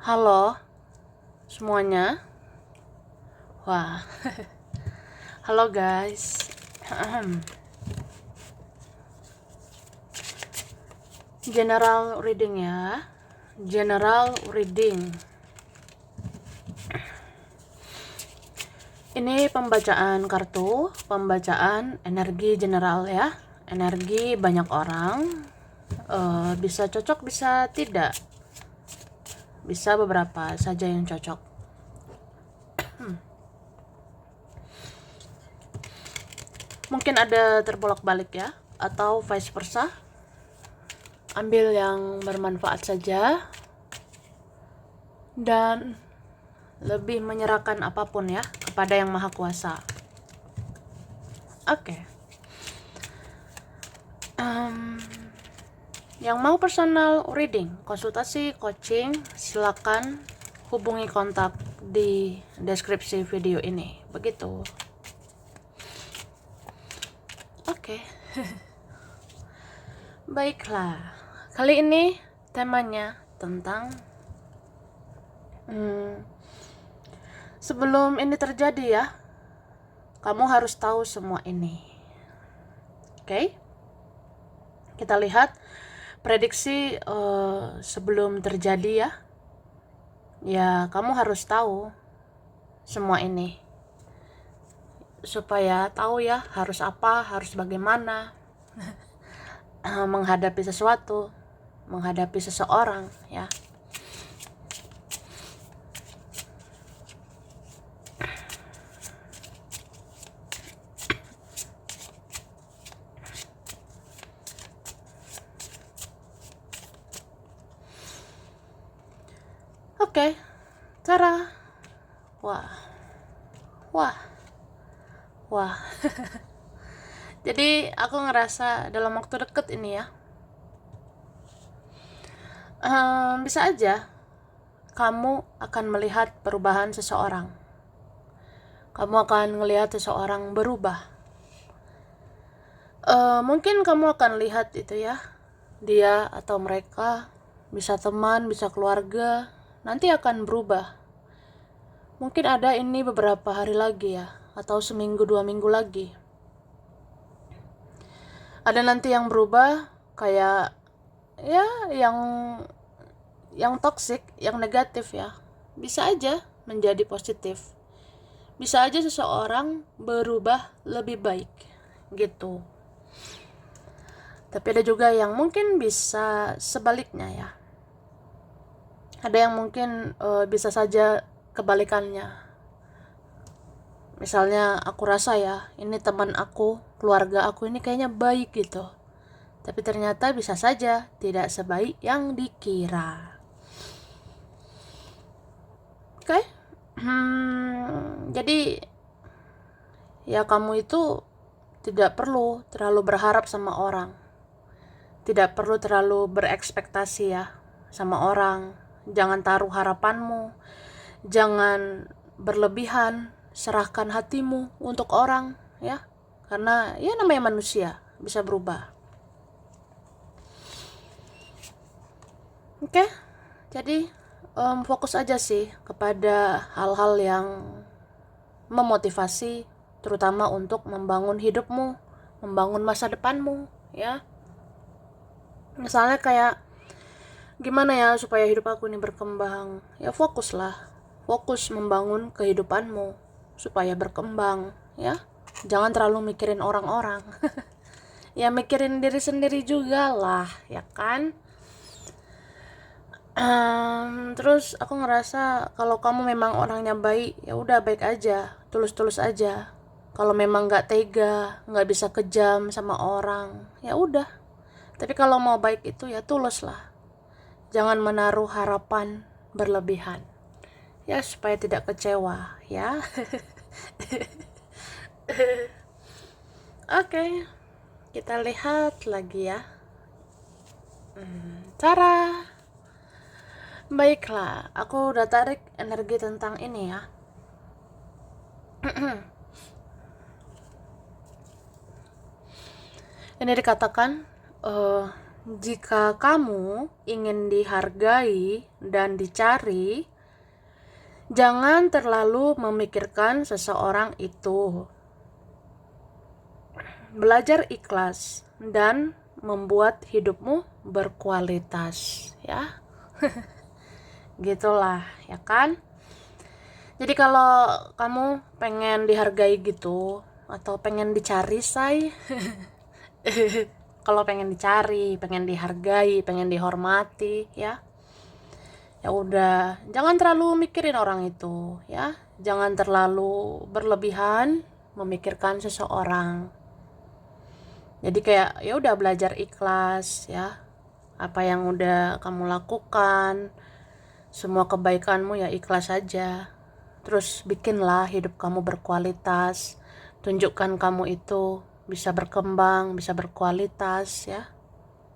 Halo semuanya. Wah, halo guys. General reading ya. General reading. Ini pembacaan kartu, pembacaan energi general ya. Energi banyak orang. Bisa cocok, bisa tidak. Bisa beberapa saja yang cocok. Mungkin ada terbolak-balik ya, atau vice versa. Ambil yang bermanfaat saja dan lebih menyerahkan apapun ya kepada Yang Maha Kuasa. Oke. Yang mau personal reading, konsultasi, coaching, silakan hubungi kontak di deskripsi video ini. Begitu. Oke. Baiklah. Kali ini temanya tentang sebelum ini terjadi ya, kamu harus tahu semua ini. Oke? Kita lihat prediksi sebelum terjadi ya. Ya, kamu harus tahu semua ini. Supaya tahu ya harus apa, harus bagaimana menghadapi sesuatu, menghadapi seseorang ya. Oke, cara. Wah. Jadi aku ngerasa dalam waktu deket ini ya, bisa aja kamu akan melihat perubahan seseorang. Kamu akan melihat seseorang berubah. Mungkin kamu akan lihat itu ya, dia atau mereka, bisa teman, bisa keluarga, nanti akan berubah. Mungkin ada ini beberapa hari lagi ya, atau seminggu 2 minggu lagi. Ada nanti yang berubah kayak ya yang toksik, yang negatif ya. Bisa aja menjadi positif. Bisa aja seseorang berubah lebih baik gitu. Tapi ada juga yang mungkin bisa sebaliknya ya. Ada yang mungkin bisa saja kebalikannya. Misalnya aku rasa ya, ini teman aku, keluarga aku ini kayaknya baik gitu. Tapi ternyata bisa saja tidak sebaik yang dikira. Oke? Jadi ya kamu itu tidak perlu terlalu berharap sama orang. Tidak perlu terlalu berekspektasi ya sama orang. Jangan taruh harapanmu. Jangan berlebihan. Serahkan hatimu untuk orang ya. Karena ya namanya manusia, bisa berubah. Oke? Jadi fokus aja sih kepada hal-hal yang memotivasi, terutama untuk membangun hidupmu, membangun masa depanmu ya. Misalnya kayak gimana ya supaya hidup aku ini berkembang, ya fokuslah, fokus membangun kehidupanmu supaya berkembang ya. Jangan terlalu mikirin orang-orang. Ya mikirin diri sendiri juga lah ya kan. Terus aku ngerasa kalau kamu memang orangnya baik, ya udah baik aja, tulus-tulus aja. Kalau memang nggak tega, nggak bisa kejam sama orang, ya udah. Tapi kalau mau baik itu ya tulus lah. Jangan menaruh harapan berlebihan. Ya supaya tidak kecewa ya. Oke, kita lihat lagi ya. Cara. Baiklah, aku udah tarik energi tentang ini ya. Ini dikatakan Jika kamu ingin dihargai dan dicari, jangan terlalu memikirkan seseorang itu. Belajar ikhlas dan membuat hidupmu berkualitas, ya. Gitulah, ya kan? Jadi kalau kamu pengen dihargai gitu atau pengen dicari, say, kalau pengen dicari, pengen dihargai, pengen dihormati, ya. Ya udah, jangan terlalu mikirin orang itu, ya. Jangan terlalu berlebihan memikirkan seseorang. Jadi kayak ya udah belajar ikhlas, ya. Apa yang udah kamu lakukan, semua kebaikanmu ya ikhlas aja. Terus bikinlah hidup kamu berkualitas. Tunjukkan kamu itu bisa berkembang, bisa berkualitas, ya.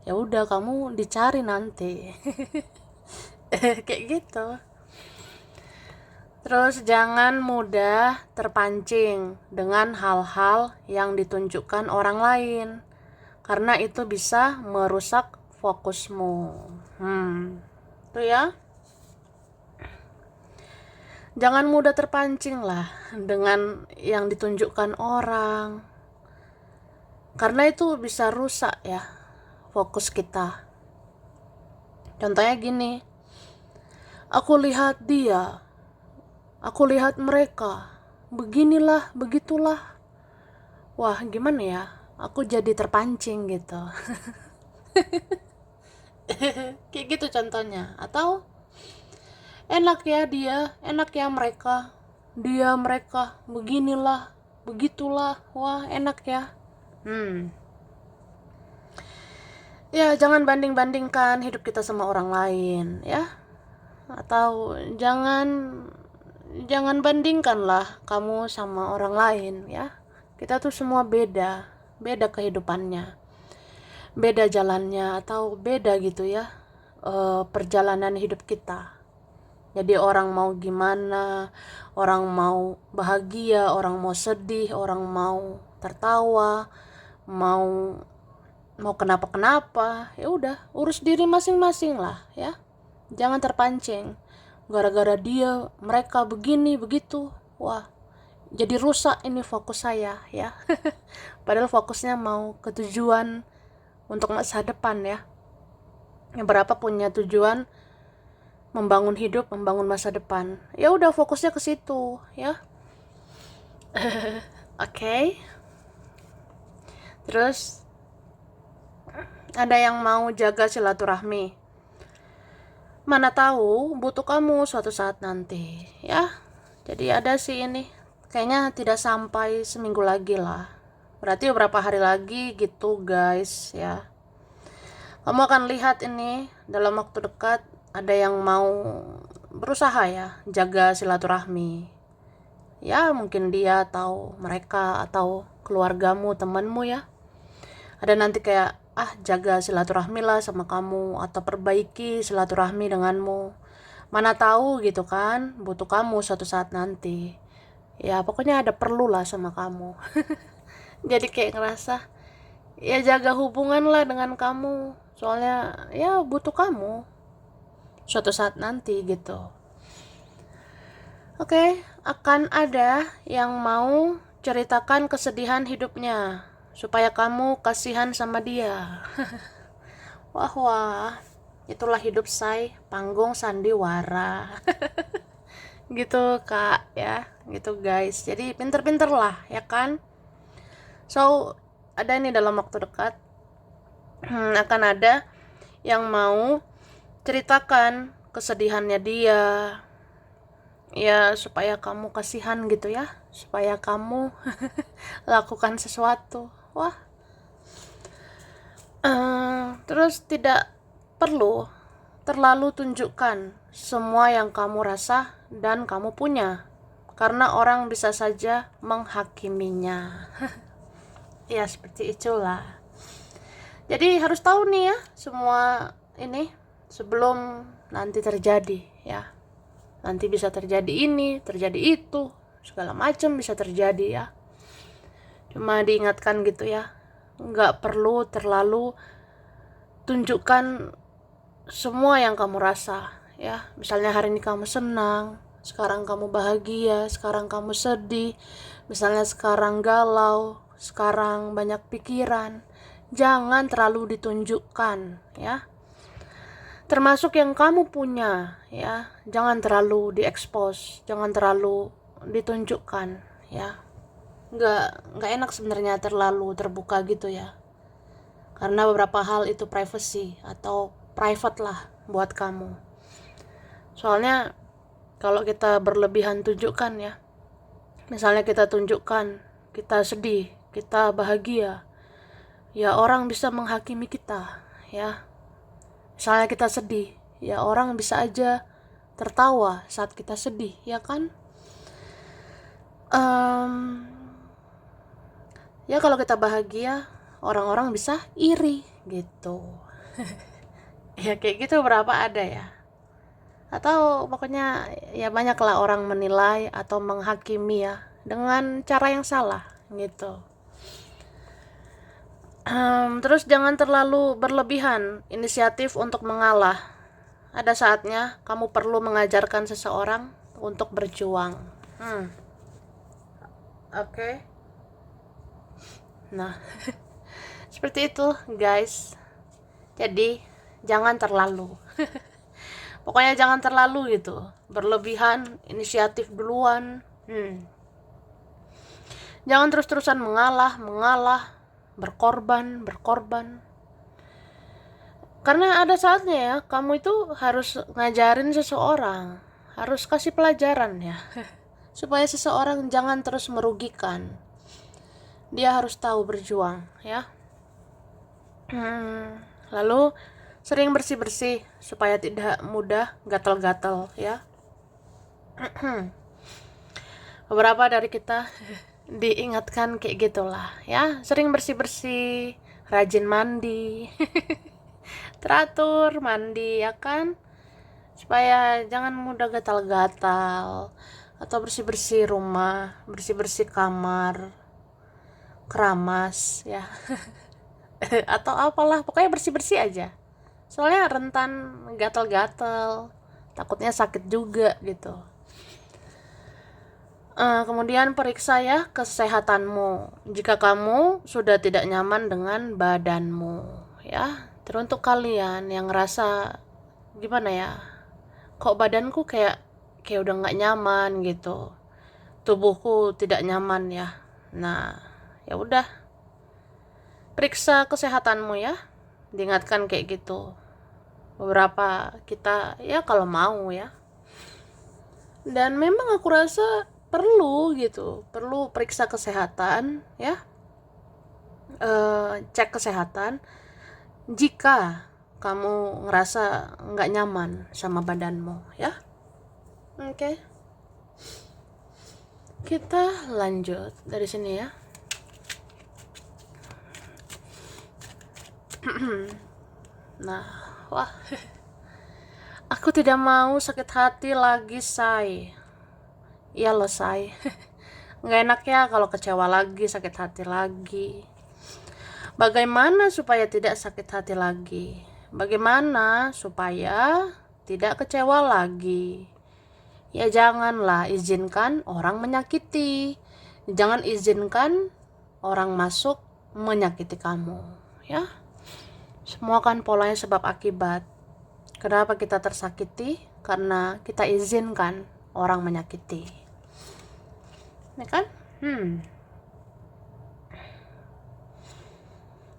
Ya udah, kamu dicari nanti. Kayak gitu. Terus jangan mudah terpancing dengan hal-hal yang ditunjukkan orang lain, karena itu bisa merusak fokusmu. Itu ya. Jangan mudah terpancing lah dengan yang ditunjukkan orang, karena itu bisa rusak ya fokus kita. Contohnya gini, aku lihat dia, aku lihat mereka, beginilah, begitulah. Wah, gimana ya? Aku jadi terpancing gitu. Kayak gitu contohnya. Atau enak ya dia, enak ya mereka, dia mereka, beginilah, begitulah. Wah, enak ya. Ya, jangan banding-bandingkan hidup kita sama orang lain, ya. Atau jangan bandingkanlah kamu sama orang lain, ya. Kita tuh semua beda, beda kehidupannya, beda jalannya, atau beda gitu ya, perjalanan hidup kita. Jadi orang mau gimana, orang mau bahagia, orang mau sedih, orang mau tertawa, mau kenapa-kenapa, ya udah urus diri masing-masing lah, ya. Jangan terpancing gara-gara dia, mereka begini begitu. Wah, jadi rusak ini fokus saya, ya. Padahal fokusnya mau ke tujuan untuk masa depan, ya. Yang berapa punya tujuan membangun hidup, membangun masa depan. Ya udah fokusnya ke situ, ya. Oke. Terus ada yang mau jaga silaturahmi. Mana tahu butuh kamu suatu saat nanti, ya. Jadi ada sih ini, kayaknya tidak sampai seminggu lagi lah. Berarti beberapa hari lagi gitu, guys, ya. Kamu akan lihat ini dalam waktu dekat ada yang mau berusaha ya jaga silaturahmi. Ya, mungkin dia atau mereka atau keluargamu, temanmu, ya. Ada nanti kayak jaga silaturahmi lah sama kamu, atau perbaiki silaturahmi denganmu. Mana tahu gitu kan, butuh kamu suatu saat nanti. Ya pokoknya ada perlu lah sama kamu. Jadi kayak ngerasa ya jaga hubungan lah dengan kamu, soalnya ya butuh kamu suatu saat nanti gitu. Oke, akan ada yang mau ceritakan kesedihan hidupnya supaya kamu kasihan sama dia. Wah, itulah hidup, say, panggung sandiwara. Gitu kak, ya, gitu guys. Jadi pinter-pinter lah, ya kan. So ada ini dalam waktu dekat akan ada yang mau ceritakan kesedihannya dia, ya, supaya kamu kasihan gitu ya, supaya kamu lakukan sesuatu. Wah, terus tidak perlu terlalu tunjukkan semua yang kamu rasa dan kamu punya, karena orang bisa saja menghakiminya. Ya seperti itulah. Jadi harus tahu nih ya semua ini sebelum nanti terjadi, ya. Nanti bisa terjadi ini, terjadi itu, segala macam bisa terjadi, ya. Cuma diingatkan gitu ya, nggak perlu terlalu tunjukkan semua yang kamu rasa, ya. Misalnya hari ini kamu senang, sekarang kamu bahagia, sekarang kamu sedih, misalnya sekarang galau, sekarang banyak pikiran. Jangan terlalu ditunjukkan, ya. Termasuk yang kamu punya, ya. Jangan terlalu diekspos, jangan terlalu ditunjukkan, ya. Nggak enak sebenarnya terlalu terbuka gitu, ya. Karena beberapa hal itu privacy atau private lah buat kamu. Soalnya kalau kita berlebihan tunjukkan, ya, misalnya kita tunjukkan kita sedih, kita bahagia, ya orang bisa menghakimi kita, ya. Misalnya kita sedih, ya orang bisa aja tertawa saat kita sedih, ya kan. Ya kalau kita bahagia, orang-orang bisa iri gitu. Ya kayak gitu berapa ada, ya. Atau pokoknya ya banyaklah orang menilai atau menghakimi, ya, dengan cara yang salah gitu. Terus jangan terlalu berlebihan inisiatif untuk mengalah. Ada saatnya kamu perlu mengajarkan seseorang untuk berjuang. Oke. Nah, seperti itu guys. Jadi jangan terlalu pokoknya jangan terlalu gitu, berlebihan inisiatif duluan. Jangan terus-terusan mengalah, berkorban. Karena ada saatnya, ya, kamu itu harus ngajarin seseorang, harus kasih pelajaran, ya. Supaya seseorang jangan terus merugikan. Dia harus tahu berjuang, ya. Lalu sering bersih-bersih supaya tidak mudah gatal-gatal, ya. Beberapa dari kita diingatkan kayak gitulah, ya. Sering bersih-bersih, rajin mandi. Teratur mandi, ya kan, supaya jangan mudah gatal-gatal. Atau bersih-bersih rumah, bersih-bersih kamar, keramas, ya. Atau apalah, pokoknya bersih-bersih aja. Soalnya rentan gatal-gatal, takutnya sakit juga gitu. Kemudian periksa, ya, kesehatanmu. Jika kamu sudah tidak nyaman dengan badanmu, ya. Teruntuk kalian yang ngerasa gimana, ya, kok badanku kayak udah nggak nyaman gitu, tubuhku tidak nyaman, ya. Nah, ya udah, periksa kesehatanmu, ya. Diingatkan kayak gitu. Beberapa kita, ya, kalau mau, ya. Dan memang aku rasa perlu periksa kesehatan, ya. Cek kesehatan jika kamu ngerasa nggak nyaman sama badanmu, ya. Oke. Kita lanjut dari sini, ya. Nah, wah. Aku tidak mau sakit hati lagi, say. Iya loh, say. Nggak enak, ya, kalau kecewa lagi, sakit hati lagi. Bagaimana supaya tidak sakit hati lagi? Bagaimana supaya tidak kecewa lagi? Ya janganlah izinkan orang menyakiti. Jangan izinkan orang masuk menyakiti kamu, ya. Semua kan polanya sebab akibat. Kenapa kita tersakiti? Karena kita izinkan orang menyakiti. Ya kan?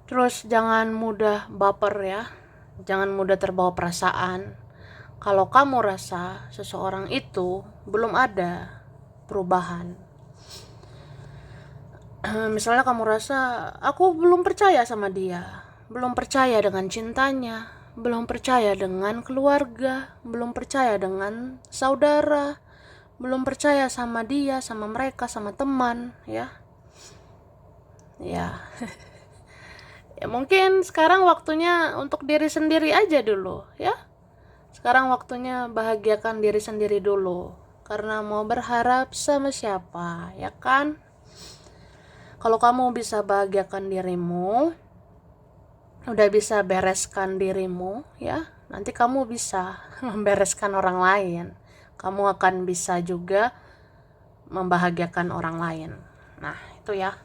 Terus jangan mudah baper, ya. Jangan mudah terbawa perasaan. Kalau kamu rasa seseorang itu belum ada perubahan. Misalnya kamu rasa, aku belum percaya sama dia, belum percaya dengan cintanya, belum percaya dengan keluarga, belum percaya dengan saudara, belum percaya sama dia, sama mereka, sama teman, ya. Ya. Ya mungkin sekarang waktunya untuk diri sendiri aja dulu, ya. Sekarang waktunya bahagiakan diri sendiri dulu. Karena mau berharap sama siapa, ya kan? Kalau kamu bisa bahagiakan dirimu, udah bisa bereskan dirimu, ya, nanti kamu bisa membereskan orang lain. Kamu akan bisa juga membahagiakan orang lain. Nah, itu ya.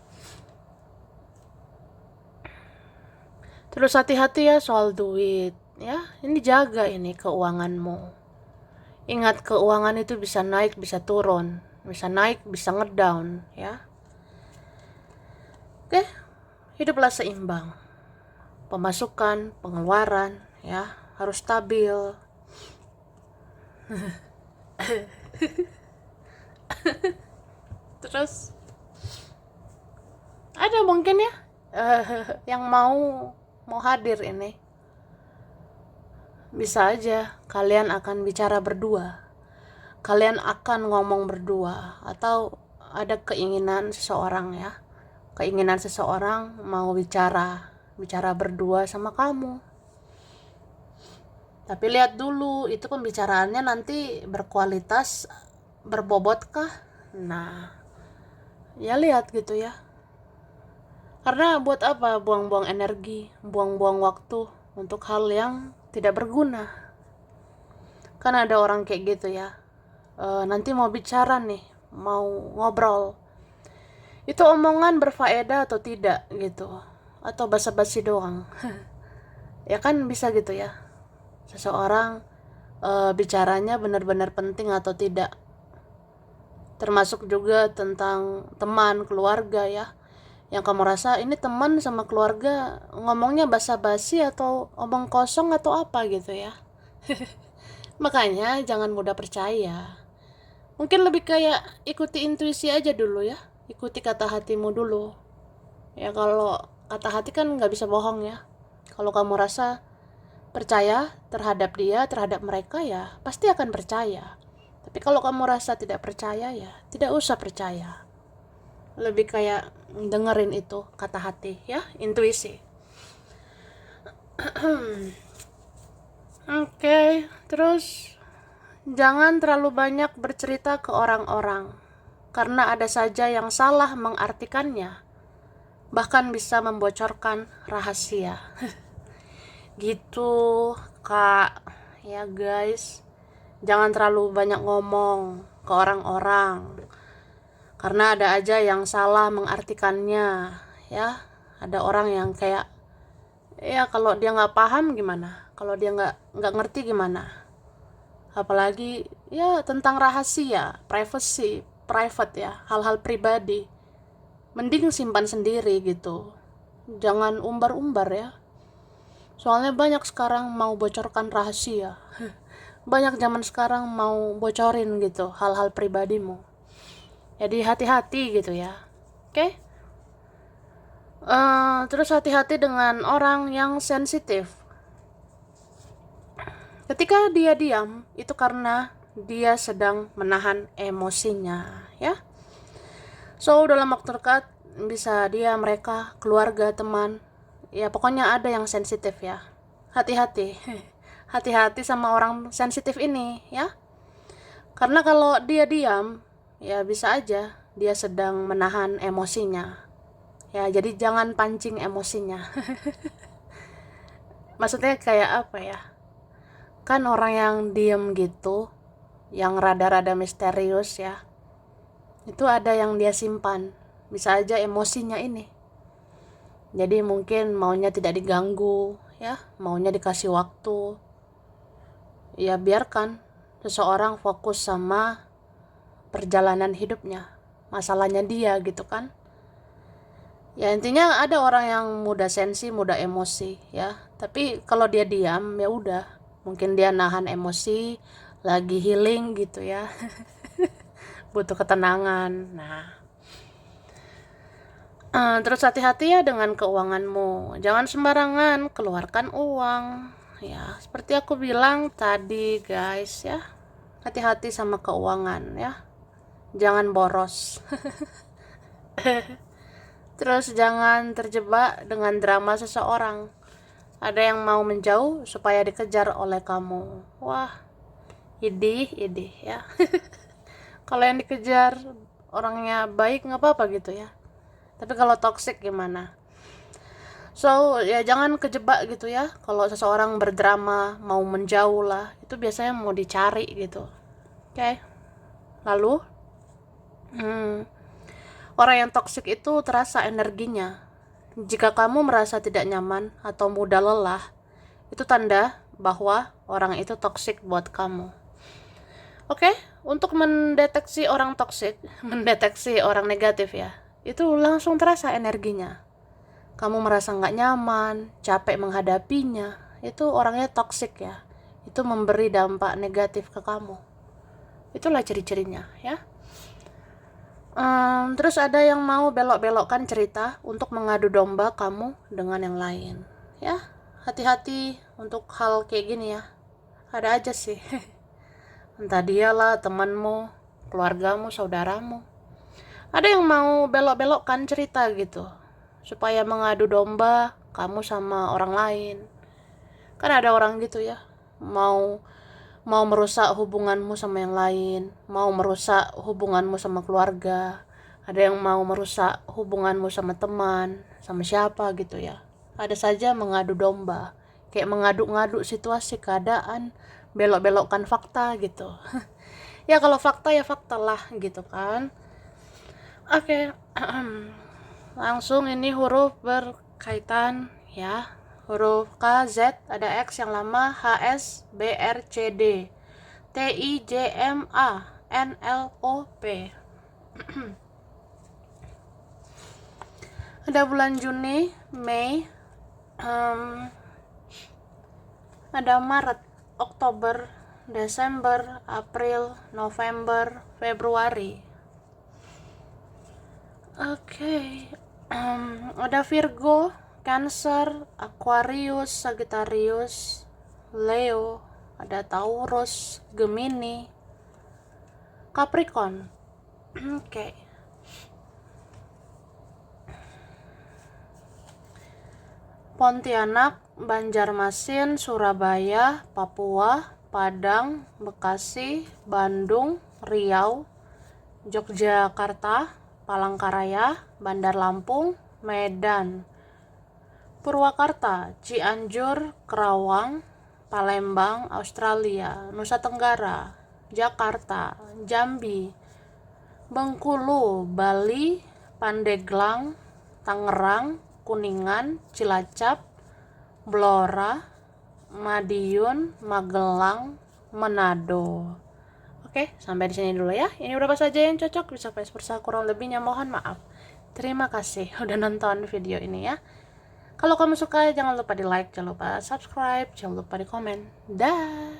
Terus hati-hati ya soal duit, ya. Ini jaga ini keuanganmu. Ingat, keuangan itu bisa naik, bisa turun, bisa naik, bisa ngedown, ya. Oke, hiduplah seimbang. Pemasukan, pengeluaran, ya, harus stabil. Terus ada mungkin ya yang mau hadir ini. Bisa aja kalian akan bicara berdua. Kalian akan ngomong berdua, atau ada keinginan seseorang ya. Keinginan seseorang mau bicara berdua sama kamu. Tapi lihat dulu, itu pembicaraannya nanti berkualitas, berbobotkah? Nah, ya lihat gitu ya. Karena buat apa buang-buang energi, buang-buang waktu untuk hal yang tidak berguna. Kan ada orang kayak gitu ya. Nanti mau bicara nih, mau ngobrol. Itu omongan berfaedah atau tidak gitu. Atau basa-basi doang. Ya kan bisa gitu ya. Seseorang bicaranya benar-benar penting atau tidak. Termasuk juga tentang teman, keluarga ya. Yang kamu rasa ini teman sama keluarga ngomongnya basa-basi atau omong kosong atau apa gitu ya. Makanya jangan mudah percaya. Mungkin lebih kayak ikuti intuisi aja dulu ya. Ikuti kata hatimu dulu. Ya kalau kata hati kan gak bisa bohong ya. Kalau kamu rasa percaya terhadap dia, terhadap mereka, ya pasti akan percaya. Tapi kalau kamu rasa tidak percaya, ya tidak usah percaya. Lebih kayak dengerin itu kata hati ya, intuisi. Oke, terus jangan terlalu banyak bercerita ke orang-orang, karena ada saja yang salah mengartikannya, bahkan bisa membocorkan rahasia. Gitu kak ya guys, jangan terlalu banyak ngomong ke orang-orang, karena ada aja yang salah mengartikannya ya. Ada orang yang kayak ya kalau dia nggak paham gimana, kalau dia nggak ngerti gimana, apalagi ya tentang rahasia, privacy, private ya, hal-hal pribadi, mending simpan sendiri gitu, jangan umbar-umbar ya. Soalnya banyak sekarang mau bocorkan rahasia. Banyak zaman sekarang mau bocorin gitu hal-hal pribadimu. Jadi hati-hati gitu ya. Oke? Terus hati-hati dengan orang yang sensitif. Ketika dia diam, itu karena dia sedang menahan emosinya, ya. So, dalam waktu dekat bisa dia, mereka, keluarga, teman, ya pokoknya ada yang sensitif ya. Hati-hati. Hati-hati sama orang sensitif ini ya. Karena kalau dia diam, ya bisa aja dia sedang menahan emosinya. Ya, jadi jangan pancing emosinya. Maksudnya kayak apa ya? Kan orang yang diem gitu, yang rada-rada misterius ya, itu ada yang dia simpan. Bisa aja emosinya ini. Jadi mungkin maunya tidak diganggu ya, maunya dikasih waktu. Ya biarkan seseorang fokus sama perjalanan hidupnya, masalahnya dia gitu kan. Ya intinya ada orang yang mudah sensi, mudah emosi ya. Tapi kalau dia diam ya udah, mungkin dia nahan emosi, lagi healing gitu ya. Butuh ketenangan. Nah, terus hati-hati ya dengan keuanganmu. Jangan sembarangan keluarkan uang. Ya, seperti aku bilang tadi guys ya. Hati-hati sama keuangan ya. Jangan boros. Terus jangan terjebak dengan drama seseorang. Ada yang mau menjauh supaya dikejar oleh kamu. Wah, idih ya. Kalau yang dikejar orangnya baik nggak apa-apa gitu ya. Tapi kalau toxic gimana? So ya jangan kejebak gitu ya. Kalau seseorang berdrama mau menjauh lah, itu biasanya mau dicari gitu. Oke. Lalu orang yang toksik itu terasa energinya. Jika kamu merasa tidak nyaman atau mudah lelah, itu tanda bahwa orang itu toksik buat kamu. Oke, untuk mendeteksi orang toksik, mendeteksi orang negatif ya, itu langsung terasa energinya. Kamu merasa nggak nyaman, capek menghadapinya, itu orangnya toksik ya. Itu memberi dampak negatif ke kamu. Itulah ciri-cirinya ya. Terus ada yang mau belok-belokkan cerita untuk mengadu domba kamu dengan yang lain. Ya, hati-hati untuk hal kayak gini ya. Ada aja sih. Entah dialah, temanmu, keluargamu, saudaramu. Ada yang mau belok-belokkan cerita gitu. Supaya mengadu domba kamu sama orang lain. Kan ada orang gitu ya. Mau merusak hubunganmu sama yang lain, mau merusak hubunganmu sama keluarga, ada yang mau merusak hubunganmu sama teman, sama siapa gitu ya. Ada saja mengadu domba, kayak mengaduk-ngaduk situasi, keadaan, belok-belokkan fakta gitu. Ya kalau fakta ya fakta lah gitu kan. Oke. Langsung ini huruf berkaitan ya. Huruf K, Z, ada X yang lama, H, S, B, R, C, D, T, I, J, M, A, N, L, O, P. Ada bulan Juni, Mei, ada Maret, Oktober, Desember, April, November, Februari. Oke. Ada Virgo, Cancer, Aquarius, Sagittarius, Leo, ada Taurus, Gemini, Capricorn. Oke. Pontianak, Banjarmasin, Surabaya, Papua, Padang, Bekasi, Bandung, Riau, Yogyakarta, Palangkaraya, Bandar Lampung, Medan, Purwakarta, Cianjur, Kerawang, Palembang, Australia, Nusa Tenggara, Jakarta, Jambi, Bengkulu, Bali, Pandeglang, Tangerang, Kuningan, Cilacap, Blora, Madiun, Magelang, Manado. Oke, sampai di sini dulu ya. Ini berapa saja yang cocok, bisa vice versa, kurang lebihnya mohon maaf. Terima kasih udah nonton video ini ya. Kalau kamu suka, jangan lupa di like, jangan lupa subscribe, jangan lupa di komen. Dah.